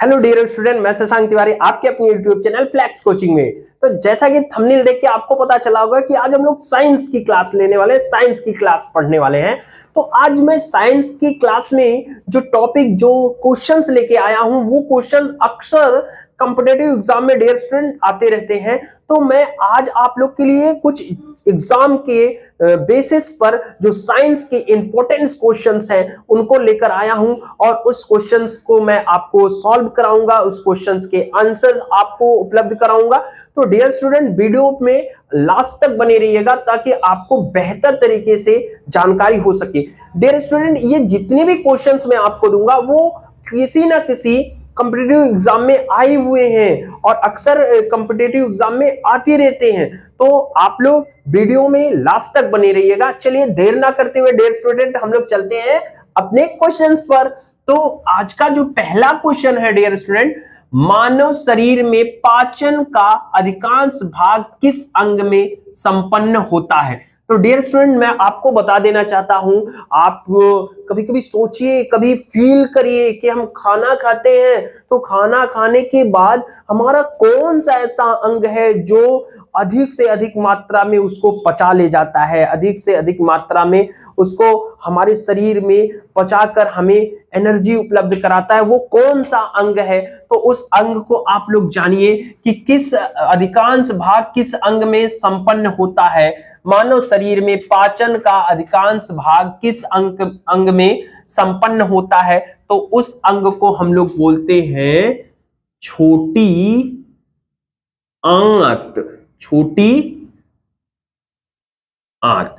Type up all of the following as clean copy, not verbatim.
Hello dear student, मैं शशांक तिवारी आपके अपने यूट्यूब चैनल फ्लैक्स कोचिंग में। तो जैसा कि थंबनेल देख के आपको पता चला होगा कि आज हम लोग साइंस की क्लास लेने वाले हैं, साइंस की क्लास पढ़ने वाले हैं। तो आज मैं साइंस की क्लास में जो टॉपिक, जो क्वेश्चंस लेके आया हूं, वो क्वेश्चंस अक्सर कॉम्पिटिटिव एग्जाम में डियर स्टूडेंट आते रहते हैं। तो मैं आज आप लोग के लिए कुछ एग्जाम के बेसिस पर जो साइंस के इंपॉर्टेंट क्वेश्चंस हैं उनको लेकर आया हूं और उस क्वेश्चंस को मैं आपको सॉल्व कराऊंगा, उस क्वेश्चंस के आंसर आपको उपलब्ध कराऊंगा। तो डियर स्टूडेंट, वीडियो में लास्ट तक बने रहिएगा ताकि आपको बेहतर तरीके से जानकारी हो सके। डियर स्टूडेंट, ये जितने भी क्वेश्चंस मैं आपको दूंगा वो किसी ना किसी कॉम्पिटिटिव एग्जाम में आए हुए हैं और अक्सर कॉम्पिटिटिव एग्जाम में आते रहते हैं। तो आप लोग वीडियो में लास्ट तक बने रहिएगा। चलिए देर ना करते हुए डियर स्टूडेंट हम लोग चलते हैं अपने क्वेश्चंस पर। तो आज का जो पहला क्वेश्चन है डियर स्टूडेंट, मानव शरीर में पाचन का अधिकांश भाग किस अंग में संपन्न होता है? तो डियर स्टूडेंट, मैं आपको बता देना चाहता हूं, आप कभी कभी सोचिए, कभी फील करिए कि हम खाना खाते हैं तो खाना खाने के बाद हमारा कौन सा ऐसा अंग है जो अधिक से अधिक मात्रा में उसको पचा ले जाता है, अधिक से अधिक मात्रा में उसको हमारे शरीर में पचाकर हमें एनर्जी उपलब्ध कराता है। वो कौन सा अंग है? तो उस अंग को आप लोग जानिए कि किस अधिकांश भाग किस अंग में संपन्न होता है। मानव शरीर में पाचन का अधिकांश भाग किस अंग में संपन्न होता है? तो उस अंग को हम लोग बोलते हैं छोटी आंत। छोटी आंत।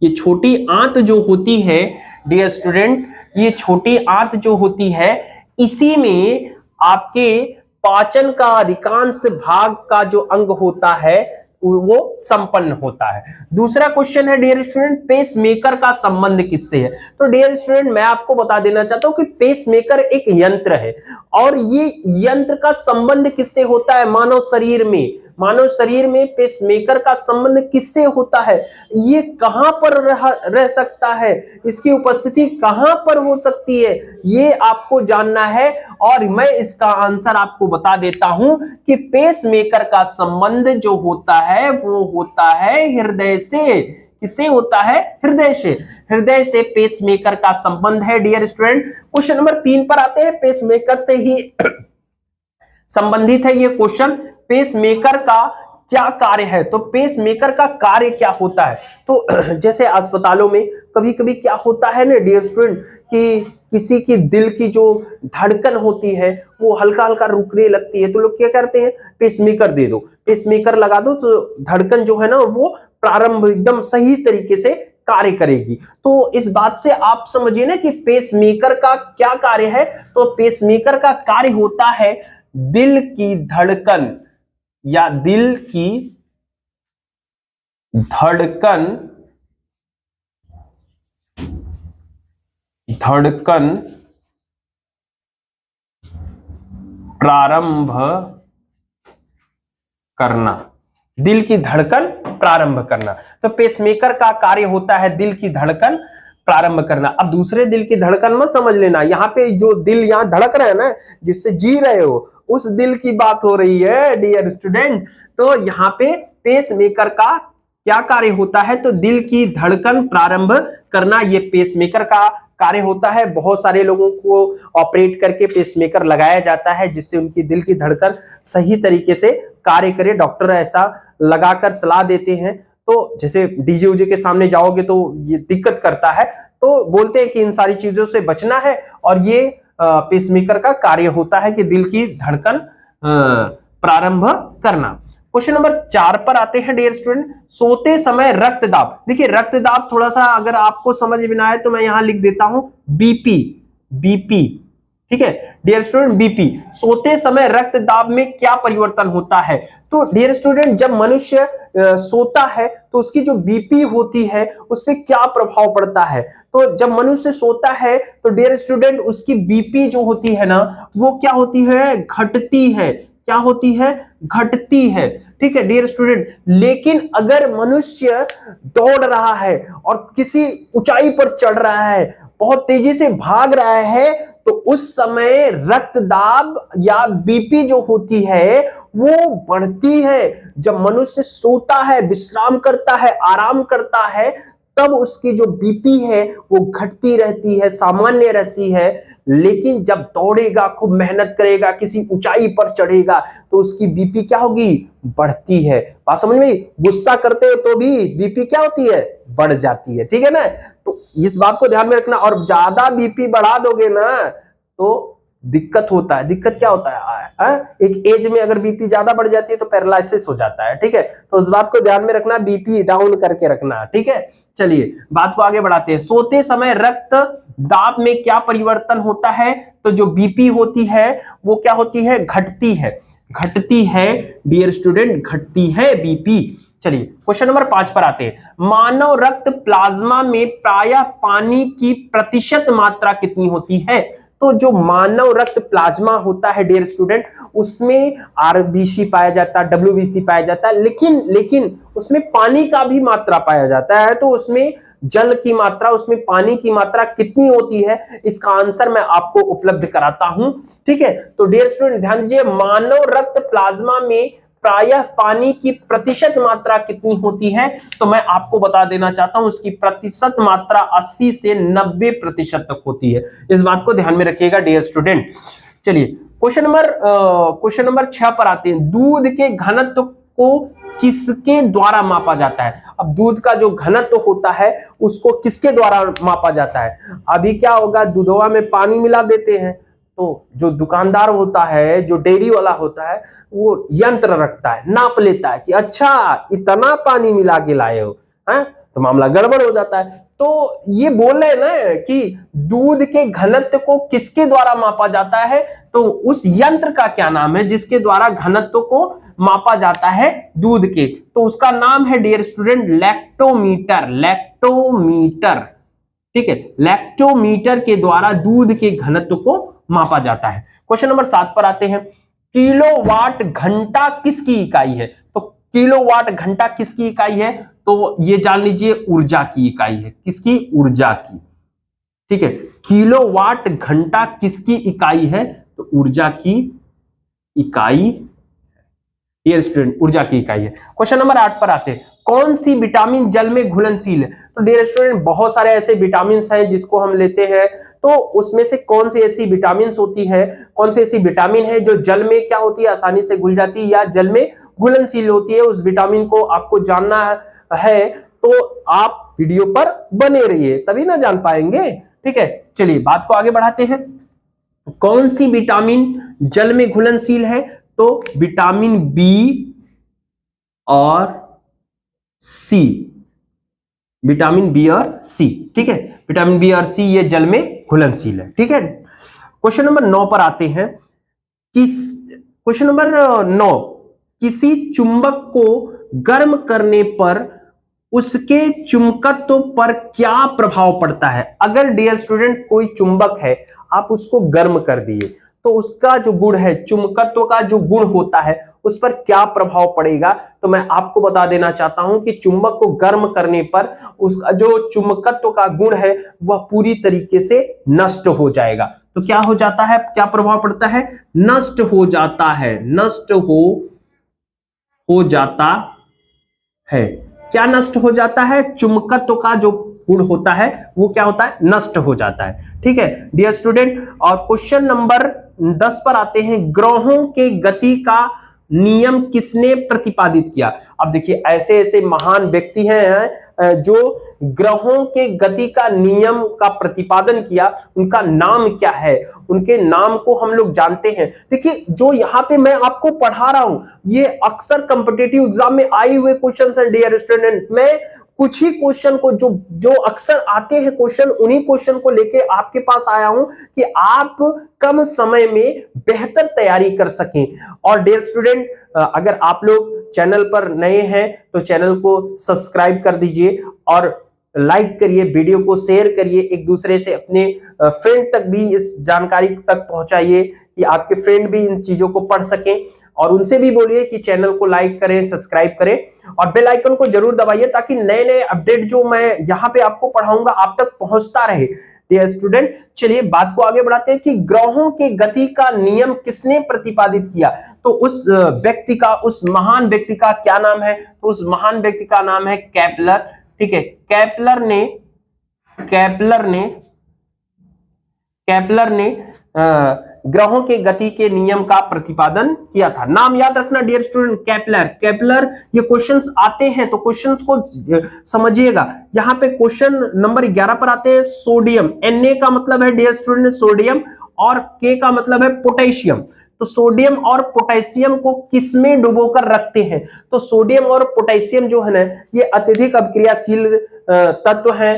ये छोटी आंत जो होती है डियर स्टूडेंट, ये छोटी आंत जो होती है, इसी में आपके पाचन का अधिकांश भाग का जो अंग होता है वो संपन्न होता है। दूसरा क्वेश्चन है डियर स्टूडेंट, पेसमेकर का संबंध किससे है? तो डियर स्टूडेंट, मैं आपको बता देना चाहता हूं कि पेसमेकर एक यंत्र है और ये यंत्र का संबंध किससे होता है? मानव शरीर में। मानव शरीर में पेसमेकर का संबंध किससे होता है? ये कहां पर रह सकता है? इसकी उपस्थिति कहां पर हो सकती है? ये आपको जानना है और मैं इसका आंसर आपको बता देता हूं कि पेसमेकर का संबंध जो होता है वो होता है हृदय से। किससे होता है? हृदय से। हृदय से पेसमेकर का संबंध है डियर स्टूडेंट। क्वेश्चन नंबर 3 पर आते हैं। पेसमेकर से ही संबंधित है ये क्वेश्चन। पेसमेकर का क्या कार्य है? तो पेसमेकर का कार्य क्या होता है? तो जैसे अस्पतालों में कभी कभी क्या होता है ना डियर स्टूडेंट कि किसी की दिल की जो धड़कन होती है वो हल्का हल्का रुकने लगती है, तो लोग क्या करते हैं, पेसमेकर दे दो, पेसमेकर लगा दो तो धड़कन जो है ना वो प्रारंभ एकदम सही तरीके से कार्य करेगी। तो इस बात से आप समझिए ना कि पेसमेकर का क्या कार्य है। तो पेसमेकर का कार्य होता है दिल की धड़कन या दिल की धड़कन प्रारंभ करना। दिल की धड़कन प्रारंभ करना। तो पेसमेकर का कार्य होता है दिल की धड़कन प्रारंभ करना। अब दूसरे दिल की धड़कन मत समझ लेना, यहाँ पे जो दिल यहाँ धड़क रहा है ना, जिससे जी रहे हो, उस दिल की बात हो रही है डियर स्टूडेंट। तो यहाँ पे पेसमेकर का क्या कार्य होता है? तो दिल की धड़कन प्रारंभ करना, ये पेसमेकर का कार्य होता है। बहुत सारे लोगों को ऑपरेट करके पेसमेकर लगाया जाता है जिससे उनकी दिल की धड़कन सही तरीके से कार्य करे। डॉक्टर ऐसा लगाकर सलाह देते हैं। तो जैसे डीजे उजे के सामने जाओगे तो ये दिक्कत करता है, तो बोलते हैं कि इन सारी चीजों से बचना है और ये पेसमेकर का कार्य होता है कि दिल की धड़कन प्रारंभ करना। क्वेश्चन नंबर 4 पर आते हैं डियर स्टूडेंट, सोते समय रक्तदाब। देखिए रक्तदाब थोड़ा सा अगर आपको समझ में ना आए तो मैं यहां लिख देता हूं बीपी। बीपी, ठीक है डियर स्टूडेंट, बीपी। सोते समय रक्तदाब में क्या परिवर्तन होता है? तो डियर स्टूडेंट, जब मनुष्य सोता है तो उसकी जो बीपी होती है उस पर क्या प्रभाव पड़ता है? तो जब मनुष्य सोता है तो डियर स्टूडेंट उसकी बीपी जो होती है ना वो क्या होती है? घटती है। क्या होती है? घटती है। ठीक है डियर स्टूडेंट, लेकिन अगर मनुष्य दौड़ रहा है और किसी ऊंचाई पर चढ़ रहा है, बहुत तेजी से भाग रहा है, तो उस समय रक्तदाब या बीपी जो होती है वो बढ़ती है। जब मनुष्य सोता है, विश्राम करता है, आराम करता है, तब उसकी जो बीपी है वो घटती रहती है, सामान्य रहती है। लेकिन जब दौड़ेगा, खूब मेहनत करेगा, किसी ऊंचाई पर चढ़ेगा, तो उसकी बीपी क्या होगी? बढ़ती है। बात समझ में? गुस्सा करते हो तो भी बीपी क्या होती है? बढ़ जाती है। ठीक है ना? तो इस बात को ध्यान में रखना। और ज्यादा बीपी बढ़ा दोगे ना तो दिक्कत होता है। दिक्कत क्या होता है? एक एज में अगर बीपी ज्यादा बढ़ जाती है तो पैरालिसिस हो जाता है। ठीक है? तो उस बात को ध्यान में रखना, बीपी डाउन करके रखना। ठीक है? चलिए बात को आगे बढ़ाते हैं। सोते समय रक्त दाब में क्या परिवर्तन होता है? तो जो बीपी होती है वो क्या होती है? घटती है। घटती है डियर स्टूडेंट, घटती है बीपी। चलिए क्वेश्चन नंबर 5 पर आते हैं। मानव रक्त प्लाज्मा में प्रायः पानी की प्रतिशत मात्रा कितनी होती है? तो जो मानव रक्त प्लाज्मा होता है डियर स्टूडेंट, उसमें आरबीसी पाया जाता है, डब्ल्यूबीसी पाया जाता है, लेकिन उसमें पानी का भी मात्रा पाया जाता है। तो उसमें जल की मात्रा, उसमें पानी की मात्रा कितनी होती है? इसका आंसर मैं आपको उपलब्ध कराता हूं। ठीक है? तो डियर स्टूडेंट ध्यान दीजिए, मानव रक्त प्लाज्मा में प्रायः पानी की प्रतिशत मात्रा कितनी होती है? तो मैं आपको बता देना चाहता हूं, उसकी प्रतिशत मात्रा 80 से 90% तक होती है। इस बात को ध्यान में रखिएगा डियर स्टूडेंट। चलिए क्वेश्चन नंबर 6 पर आते हैं। दूध के घनत्व को किसके द्वारा मापा जाता है? अब दूध का जो घनत्व होता है उसको किसके द्वारा मापा जाता है? अभी क्या होगा, दूधवा में पानी मिला देते हैं, तो जो दुकानदार होता है, जो डेयरी वाला होता है, वो यंत्र रखता है, नाप लेता है कि अच्छा इतना पानी मिला के लाए हो, है? तो मामला गड़बड़ हो जाता है। तो ये बोल रहे हैं ना कि दूध के घनत्व को किसके द्वारा मापा जाता है? तो उस यंत्र का क्या नाम है जिसके द्वारा घनत्व को मापा जाता है दूध के? तो उसका नाम है डियर स्टूडेंट लैक्टोमीटर। लैक्टोमीटर। ठीक है? लैक्टोमीटर के द्वारा दूध के घनत्व को मापा जाता है। क्वेश्चन नंबर 7 पर आते हैं। किलोवाट घंटा किसकी इकाई है? तो किलोवाट घंटा किसकी इकाई है? तो ये जान लीजिए, ऊर्जा की इकाई है। किसकी? ऊर्जा की। ठीक है? किलोवाट घंटा किसकी इकाई है? तो ऊर्जा की इकाई, डियर स्टूडेंट ऊर्जा की इकाई है। क्वेश्चन नंबर 8 पर आते हैं। कौन सी विटामिन जल में घुलनशील है? तो डियर स्टूडेंट बहुत सारे ऐसे विटामिन हैं जिसको हम लेते हैं, तो उसमें से कौन सी ऐसी विटामिन होती है, कौन सी ऐसी विटामिन है जो जल में क्या होती है? आसानी से घुल जाती है या जल में घुलनशील होती है। उस विटामिन को आपको जानना है तो आप वीडियो पर बने रहिए, तभी ना जान पाएंगे। ठीक है? चलिए बात को आगे बढ़ाते हैं। कौन सी विटामिन जल में घुलनशील है? तो विटामिन बी और सी। विटामिन बी और सी। ठीक है? विटामिन बी और सी ये जल में घुलनशील है। ठीक है? क्वेश्चन नंबर 9 पर आते हैं। क्वेश्चन नंबर 9, किसी चुंबक को गर्म करने पर उसके चुंबकत्व पर क्या प्रभाव पड़ता है? अगर डियर स्टूडेंट कोई चुंबक है, आप उसको गर्म कर दिए, तो उसका जो गुण है, चुंबकत्व का जो गुण होता है, उस पर क्या प्रभाव पड़ेगा? तो मैं आपको बता देना चाहता हूं कि चुंबक को गर्म करने पर उसका जो चुंबकत्व का गुण है वह पूरी तरीके से नष्ट हो जाएगा। तो क्या हो जाता है? क्या प्रभाव पड़ता है? नष्ट हो जाता है। नष्ट हो जाता है। क्या नष्ट हो जाता है? चुंबकत्व का जो गुण होता है वो क्या होता है? नष्ट हो जाता है। ठीक है डियर स्टूडेंट। और क्वेश्चन नंबर 10 पर आते हैं। ग्रहों के गति का नियम किसने प्रतिपादित किया? अब देखिए ऐसे ऐसे महान व्यक्ति हैं जो ग्रहों के गति का नियम का प्रतिपादन किया, उनका नाम क्या है? उनके नाम को हम लोग जानते हैं। देखिए जो यहाँ पे मैं आपको पढ़ा रहा हूं ये अक्सर कॉम्पिटिटिव एग्जाम में आए हुए क्वेश्चन हैं डियर स्टूडेंट। मैं कुछ ही क्वेश्चन को जो अक्सर आते हैं क्वेश्चन, उन्हीं क्वेश्चन को लेके आपके पास आया हूं कि आप कम समय में बेहतर तैयारी कर सकें। और डियर स्टूडेंट अगर आप लोग चैनल पर नए हैं तो चैनल को सब्सक्राइब कर दीजिए और लाइक करिए, वीडियो को शेयर करिए, एक दूसरे से अपने फ्रेंड तक भी इस जानकारी तक पहुंचाइए कि आपके फ्रेंड भी इन चीजों को पढ़ सकें। और उनसे भी बोलिए कि चैनल को लाइक करें, सब्सक्राइब करें और बेल आइकन को जरूर दबाइए ताकि नए नए अपडेट जो मैं यहाँ पे आपको पढ़ाऊंगा आप तक पहुंचता रहे। डियर स्टूडेंट, चलिए बात को आगे बढ़ाते हैं कि ग्रहों के गति का नियम किसने प्रतिपादित किया। तो उस व्यक्ति का, उस महान व्यक्ति का क्या नाम है? तो उस महान व्यक्ति का नाम है केपलर। ठीक है, केपलर ने ग्रहों के गति के नियम का प्रतिपादन किया था। नाम याद रखना डियर स्टूडेंट, केपलर। ये क्वेश्चंस आते हैं तो क्वेश्चंस को समझिएगा। यहाँ पे क्वेश्चन नंबर 11 पर आते हैं सोडियम। Na का मतलब है डियर स्टूडेंट सोडियम, और K का मतलब है पोटेशियम। तो सोडियम और पोटेशियम को किसमें डुबोकर रखते हैं? तो सोडियम और पोटेशियम जो है ना, ये अत्यधिक अभिक्रियाशील तत्व हैं।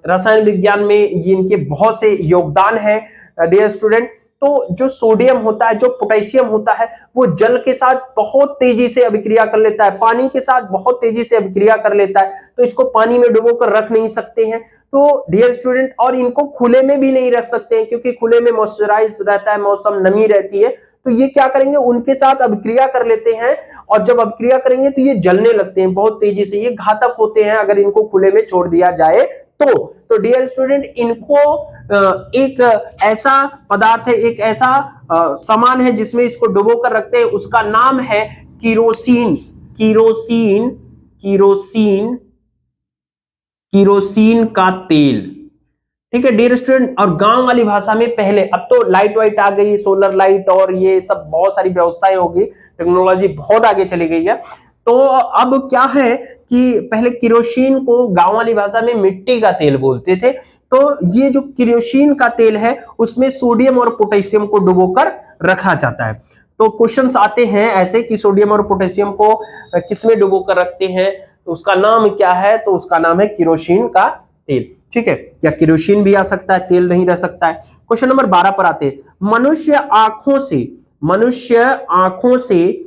रसायन विज्ञान में ये इनके बहुत से योगदान है डियर स्टूडेंट। तो जो सोडियम होता है, जो पोटेशियम होता है, वो जल के साथ बहुत तेजी से अभिक्रिया कर लेता है, पानी के साथ बहुत तेजी से अभिक्रिया कर लेता है। तो इसको पानी में डुबोकर रख नहीं सकते हैं तो डियर स्टूडेंट, और इनको खुले में भी नहीं रख सकते हैं क्योंकि खुले में मॉइस्चराइज रहता है, मौसम नमी रहती है। तो ये क्या करेंगे, उनके साथ अभिक्रिया कर लेते हैं, और जब अभिक्रिया करेंगे तो ये जलने लगते हैं बहुत तेजी से। ये घातक होते हैं अगर इनको खुले में छोड़ दिया जाए तो डियर स्टूडेंट, इनको एक ऐसा पदार्थ है, एक ऐसा सामान है जिसमें इसको डुबो कर रखते हैं, उसका नाम है किरोसिन। किरोसिन का तेल। ठीक है डियर स्टूडेंट, और गांव वाली भाषा में पहले, अब तो लाइट वाइट आ गई, सोलर लाइट और ये सब बहुत सारी व्यवस्थाएं होगी, टेक्नोलॉजी बहुत आगे चली गई है। तो अब क्या है कि पहले किरोसिन को गांव वाली भाषा में मिट्टी का तेल बोलते थे। तो ये जो किरोसिन का तेल है उसमें सोडियम और पोटेशियम को डुबोकर रखा जाता है। तो क्वेश्चंस आते हैं ऐसे कि सोडियम और पोटेशियम को किसमें डुबोकर रखते हैं, तो उसका नाम क्या है? तो उसका नाम है किरोसिन का तेल। ठीक है, या किरोसिन भी आ सकता है, तेल नहीं रह सकता है। क्वेश्चन नंबर 12 पर आते हैं, मनुष्य आंखों से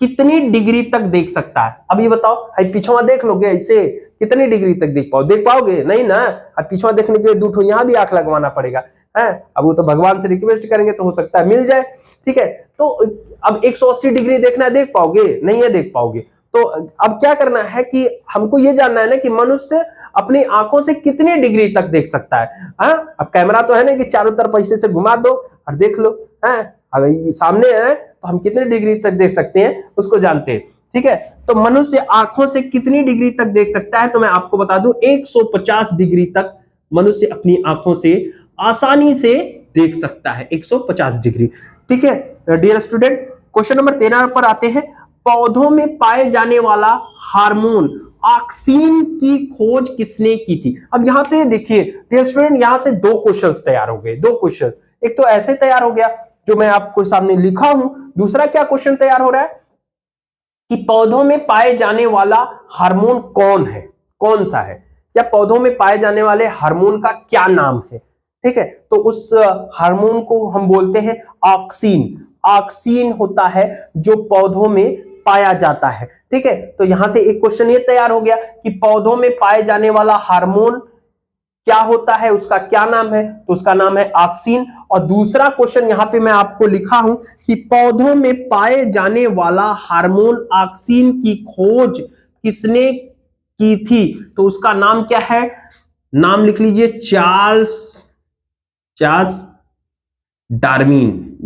कितनी डिग्री तक देख सकता है? अब ये बताओ, पीछवा देख लोगे ऐसे, कितनी डिग्री तक देख पाओगे? नहीं ना। अब पीछवा देखने के लिए दूठो यहाँ भी आंख लगवाना पड़ेगा है। अब वो तो भगवान से रिक्वेस्ट करेंगे तो हो सकता है मिल जाए। ठीक है, तो अब 180 डिग्री देखना है, देख पाओगे? नहीं है, देख पाओगे। तो अब क्या करना है कि हमको ये जानना है ना कि मनुष्य अपनी आंखों से कितनी डिग्री तक देख सकता है। अब कैमरा तो है ना कि चारों तरफ ऐसे से घुमा दो और देख लो, अब ये सामने है तो हम कितनी डिग्री तक देख सकते हैं उसको जानते हैं। ठीक है, तो मनुष्य आंखों से कितनी डिग्री तक देख सकता है? तो मैं आपको बता दूं 150 डिग्री तक मनुष्य अपनी आंखों से आसानी से देख सकता है, 150 डिग्री। ठीक है डियर स्टूडेंट, क्वेश्चन नंबर 13 पर आते हैं, पौधों में पाए जाने वाला हार्मोन ऑक्सीन की खोज किसने की थी? अब यहाँ पे देखिए डियर स्टूडेंट, यहां से दो क्वेश्चंस तैयार हो गए, दो क्वेश्चन। एक तो ऐसे तैयार हो गया जो मैं आपको सामने लिखा हूं, दूसरा क्या क्वेश्चन तैयार हो रहा है कि पौधों में पाए जाने वाला हार्मोन कौन है, कौन सा है, या पौधों में पाए जाने वाले हार्मोन का क्या नाम है। ठीक है, तो उस हार्मोन को हम बोलते हैं ऑक्सीन। ऑक्सीन होता है जो पौधों में पाया जाता है। ठीक है, तो यहां से एक क्वेश्चन ये तैयार हो गया कि पौधों में पाए जाने वाला हार्मोन क्या होता है, उसका क्या नाम है? तो उसका नाम है ऑक्सीन। और दूसरा क्वेश्चन यहां पे मैं आपको लिखा हूं कि पौधों में पाए जाने वाला हार्मोन ऑक्सीन की खोज किसने की थी? तो उसका नाम क्या है? नाम लिख लीजिए, चार्ल्स डार्विन।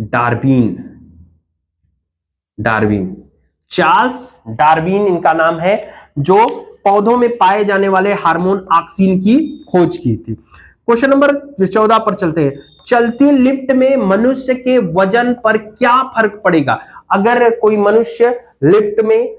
चार्ल्स डार्विन इनका नाम है, जो पौधों में पाए जाने वाले हार्मोन ऑक्सीन की खोज की थी। क्वेश्चन नंबर 14 पर चलते हैं, चलती लिफ्ट में मनुष्य के वजन पर क्या फर्क पड़ेगा? अगर कोई मनुष्य लिफ्ट में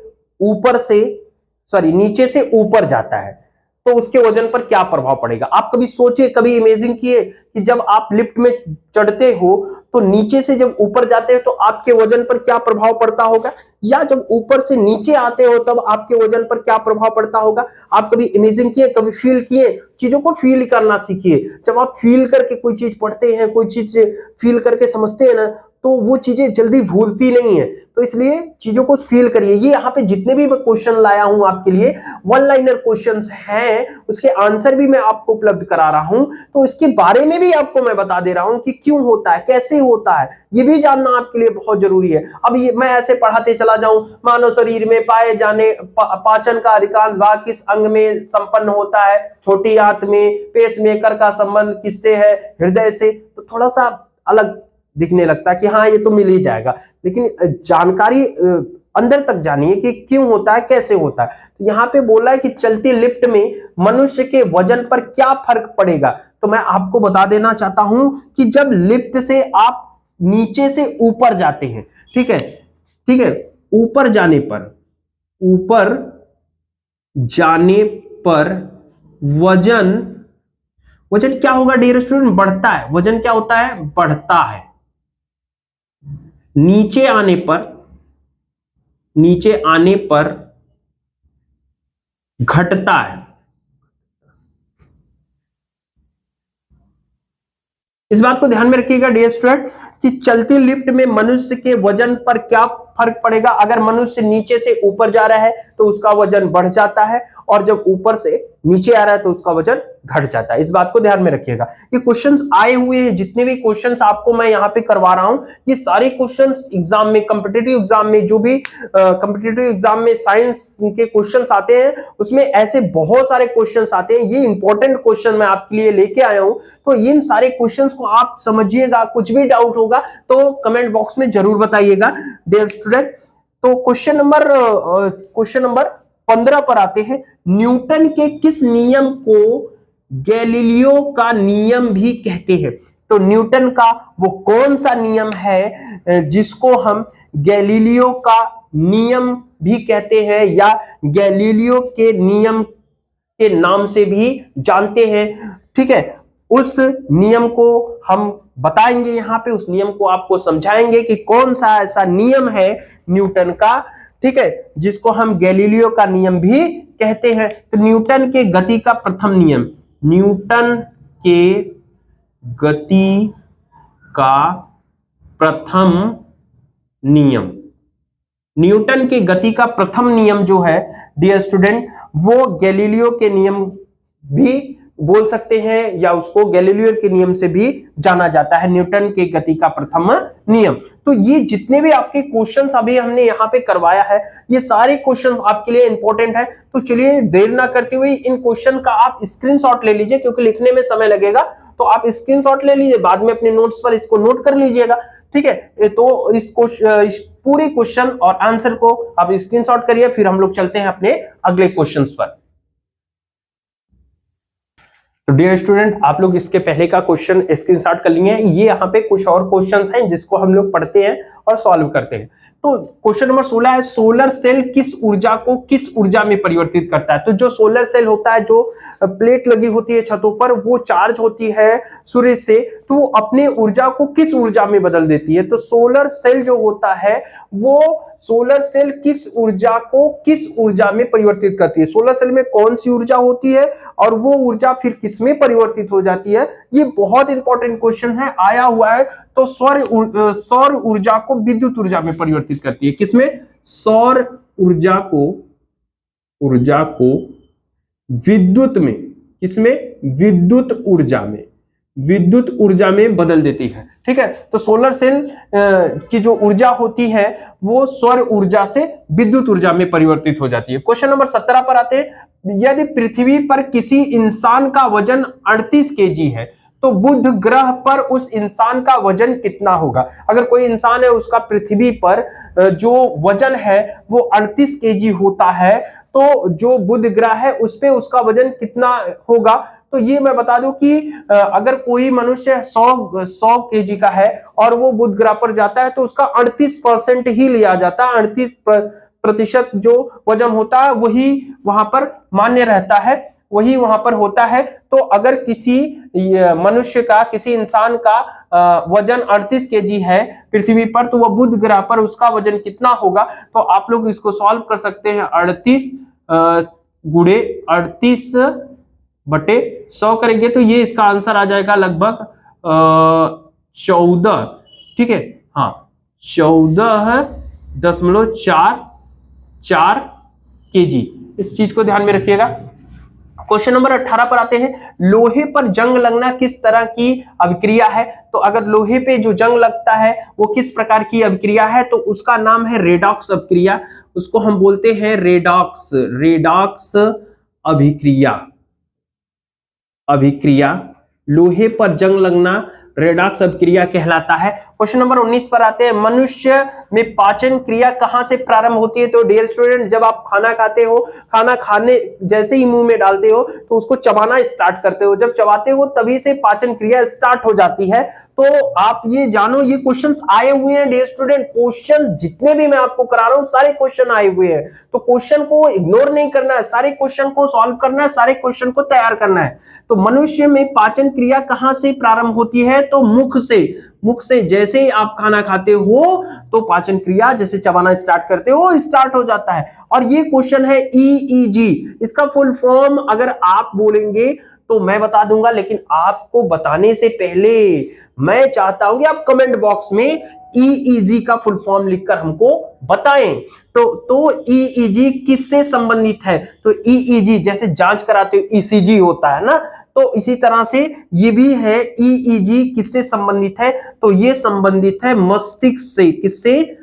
नीचे से ऊपर जाता है तो उसके वजन पर क्या प्रभाव पड़ेगा? आप कभी सोचिए, कभी इमेजिन किए कि जब आप लिफ्ट में चढ़ते हो तो नीचे से जब ऊपर जाते हो तो आपके वजन पर क्या प्रभाव पड़ता होगा, या जब ऊपर से नीचे आते हो तब आपके वजन पर क्या प्रभाव पड़ता होगा? आप कभी इमेजिन किए, कभी फील किए? चीजों को फील करना सीखिए। जब आप फील करके कोई चीज पढ़ते हैं, कोई चीज फील करके समझते हैं ना, तो वो चीजें जल्दी भूलती नहीं है, तो इसलिए चीजों को फील करिए। ये यहाँ पे जितने भी मैं क्वेश्चन लाया हूं आपके लिए वन लाइनर क्वेश्चंस हैं, उसके आंसर भी मैं आपको उपलब्ध करा रहा हूं, तो इसके बारे में भी आपको मैं बता दे रहा हूं कि क्यों होता है, कैसे होता है, ये भी जानना आपके लिए बहुत जरूरी है। अब ये मैं ऐसे पढ़ाते चला जाऊं, मानव शरीर में पाए जाने पाचन का अधिकांश भाग किस अंग में संपन्न होता है, छोटी आंत में, पेसमेकर का संबंध किससे है, हृदय से, तो थोड़ा सा अलग दिखने लगता है कि हाँ ये तो मिल ही जाएगा, लेकिन जानकारी अंदर तक जानिए कि क्यों होता है, कैसे होता है। तो यहाँ पे बोला है कि चलती लिफ्ट में मनुष्य के वजन पर क्या फर्क पड़ेगा, तो मैं आपको बता देना चाहता हूं कि जब लिफ्ट से आप नीचे से ऊपर जाते हैं, ठीक है, ठीक है, ऊपर जाने पर वजन क्या होगा डियर स्टूडेंट, बढ़ता है। वजन क्या होता है, बढ़ता है। नीचे आने पर घटता है। इस बात को ध्यान में रखिएगा डियर स्टूडेंट कि चलती लिफ्ट में मनुष्य के वजन पर क्या फर्क पड़ेगा। अगर मनुष्य नीचे से ऊपर जा रहा है तो उसका वजन बढ़ जाता है, और जब ऊपर से नीचे आ रहा है तो उसका वजन घट जाता है। इस बात को ध्यान में रखिएगा। ये क्वेश्चंस आए हुए हैं, जितने भी क्वेश्चंस आपको मैं यहाँ पे करवा रहा हूं, ये सारे क्वेश्चंस एग्जाम में, कॉम्पिटिटिव एग्जाम में, जो भी कॉम्पिटिटिव एग्जाम में साइंस के क्वेश्चंस आते हैं, उसमें ऐसे बहुत सारे क्वेश्चंस आते हैं। ये इंपॉर्टेंट क्वेश्चन मैं आपके लिए लेके आया हूं, तो इन सारे क्वेश्चंस को आप समझिएगा। कुछ भी डाउट होगा तो कमेंट बॉक्स में जरूर बताइएगा डियर स्टूडेंट। तो क्वेश्चन नंबर 15 पर आते हैं। न्यूटन के किस नियम को गैलीलियो का नियम भी कहते हैं। तो न्यूटन का वो कौन सा नियम है जिसको हम गैलीलियो का नियम भी कहते हैं, या गैलीलियो के नियम के नाम से भी जानते हैं, ठीक है। उस नियम को हम बताएंगे यहाँ पे, उस नियम को आपको समझाएंगे कि कौन सा ऐसा नियम है न्यूटन का, ठीक है, जिसको हम गैलीलियो का नियम भी कहते हैं। तो न्यूटन के गति का प्रथम नियम, न्यूटन के गति का प्रथम नियम, न्यूटन के गति का प्रथम नियम जो है डियर स्टूडेंट, वो गैलीलियो के नियम भी बोल सकते हैं, या उसको गैलीलियो के नियम से भी जाना जाता है, न्यूटन के गति का प्रथम नियम। तो ये जितने भी आपके क्वेश्चंस अभी हमने यहाँ पे करवाया है, ये सारे क्वेश्चन आपके लिए इंपॉर्टेंट है। तो चलिए देर ना करते हुए इन क्वेश्चन का आप स्क्रीनशॉट ले लीजिए, क्योंकि लिखने में समय लगेगा, तो आप स्क्रीनशॉट ले लीजिए, बाद में अपने नोट्स पर इसको नोट कर लीजिएगा, ठीक है। तो इस पूरे क्वेश्चन और आंसर को आप स्क्रीनशॉट करिए, फिर हम लोग चलते हैं अपने अगले क्वेश्चंस पर। तो डियर स्टूडेंट, आप लोग इसके पहले का क्वेश्चन स्क्रीनशॉट कर लिए हैं। ये यहाँ पे कुछ और क्वेश्चंस हैं जिसको हम लोग पढ़ते हैं और सॉल्व करते हैं। तो क्वेश्चन नंबर 16 है, सोलर सेल किस ऊर्जा को किस ऊर्जा में परिवर्तित करता है। तो जो सोलर सेल होता है, जो प्लेट लगी होती है छतों पर, वो चार्ज होती है सूर्य से, तो वो अपने ऊर्जा को किस ऊर्जा में बदल देती है। तो सोलर सेल जो होता है, वो सोलर सेल किस ऊर्जा को किस ऊर्जा में परिवर्तित करती है, सोलर सेल में कौन सी ऊर्जा होती है और वो ऊर्जा फिर किसमें परिवर्तित हो जाती है। ये बहुत इंपॉर्टेंट क्वेश्चन है, आया हुआ है। तो सौर ऊर्जा को विद्युत ऊर्जा में परिवर्तित करती है, किसमें, सौर ऊर्जा को विद्युत में, किसमें, विद्युत ऊर्जा में बदल देती है, ठीक है। तो सोलर सेल की जो ऊर्जा होती है वो सौर ऊर्जा से विद्युत ऊर्जा में परिवर्तित हो जाती है। क्वेश्चन नंबर 17 पर आते हैं। यदि पृथ्वी पर किसी इंसान का वजन 38 केजी है, तो बुध ग्रह पर उस इंसान का वजन कितना होगा। अगर कोई इंसान है, उसका पृथ्वी पर जो वजन है वो 38 केजी होता है, तो जो बुध ग्रह है उस पे उसका वजन कितना होगा। तो ये मैं बता दूं कि अगर कोई मनुष्य 100 केजी का है और वो बुध ग्रह पर जाता है, तो उसका 38% ही लिया जाता है, 38% जो वजन होता है वही वहां पर मान्य रहता है, वही वहां पर होता है। तो अगर किसी मनुष्य का, किसी इंसान का वजन 38 केजी है पृथ्वी पर, तो वह बुध ग्रह पर उसका वजन कितना होगा। तो आप लोग इसको सॉल्व कर सकते हैं। 38 गुणे 38 बटे 100 करेंगे तो ये इसका आंसर आ जाएगा लगभग 14, ठीक है। हाँ 14.44 kg, इस चीज को ध्यान में रखिएगा। क्वेश्चन नंबर 18 पर आते हैं, लोहे पर जंग लगना किस तरह की अभिक्रिया है? तो अगर लोहे पे जो जंग लगता है वो किस प्रकार की अभिक्रिया है, तो उसका नाम है रेडॉक्स अभिक्रिया, उसको हम बोलते हैं रेडॉक्स अभिक्रिया। लोहे पर जंग लगना रेडॉक्स अभिक्रिया कहलाता है। क्वेश्चन नंबर 19 पर आते हैं, मनुष्य में पाचन क्रिया कहां से प्रारंभ होती है? तो डियर स्टूडेंट, जब आप खाना खाते हो, खाना खाने जैसे ही मुंह में डालते हो तो उसको चबाना स्टार्ट करते हो, जब चबाते हो तभी से पाचन क्रिया स्टार्ट हो जाती है। तो आप ये जानो, ये क्वेश्चंस आए हुए हैं डियर स्टूडेंट, क्वेश्चन जितने भी मैं आपको करा रहा हूं सारे क्वेश्चन आए हुए हैं, तो क्वेश्चन को इग्नोर नहीं करना है, सारे क्वेश्चन को सॉल्व करना है, सारे क्वेश्चन को तैयार करना है। तो मनुष्य में पाचन क्रिया कहां से प्रारंभ होती है? तो मुख से जैसे ही आप खाना खाते हो तो पाचन क्रिया जैसे चबाना स्टार्ट करते हो स्टार्ट हो जाता है। और ये क्वेश्चन है ईईजी, इसका फुल फॉर्म अगर आप बोलेंगे तो मैं बता दूंगा, लेकिन आपको बताने से पहले मैं चाहता हूं कि आप कमेंट बॉक्स में ईईजी का फुल फॉर्म लिखकर हमको बताएं। तो ईईजी किससे संबंधित है? तो ईईजी जैसे जांच कराते हो ईसीजी होता है ना, तो इसी तरह से ये भी है। ईईजी किससे संबंधित है? तो ये संबंधित है मस्तिष्क से। किससे?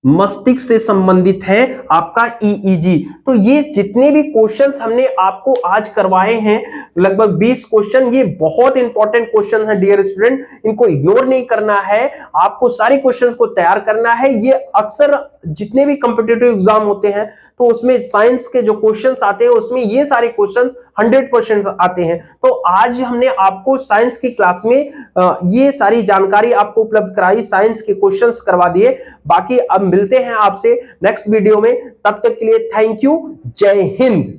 मस्तिष्क से संबंधित है आपका ईईजी। तो ये जितने भी क्वेश्चंस हमने आपको आज करवाए हैं, लगभग 20 क्वेश्चन, ये बहुत इंपॉर्टेंट क्वेश्चन है डियर स्टूडेंट, इनको इग्नोर नहीं करना है, आपको सारे क्वेश्चंस को तैयार करना है। ये अक्सर जितने भी कॉम्पिटिटिव एग्जाम होते हैं तो उसमें साइंस के जो क्वेश्चंस आते हैं उसमें ये सारे क्वेश्चंस 100% आते हैं। तो आज हमने आपको साइंस की क्लास में ये सारी जानकारी आपको उपलब्ध कराई, साइंस के क्वेश्चंस करवा दिए। बाकी अब मिलते हैं आपसे नेक्स्ट वीडियो में, तब तक के लिए थैंक यू, जय हिंद।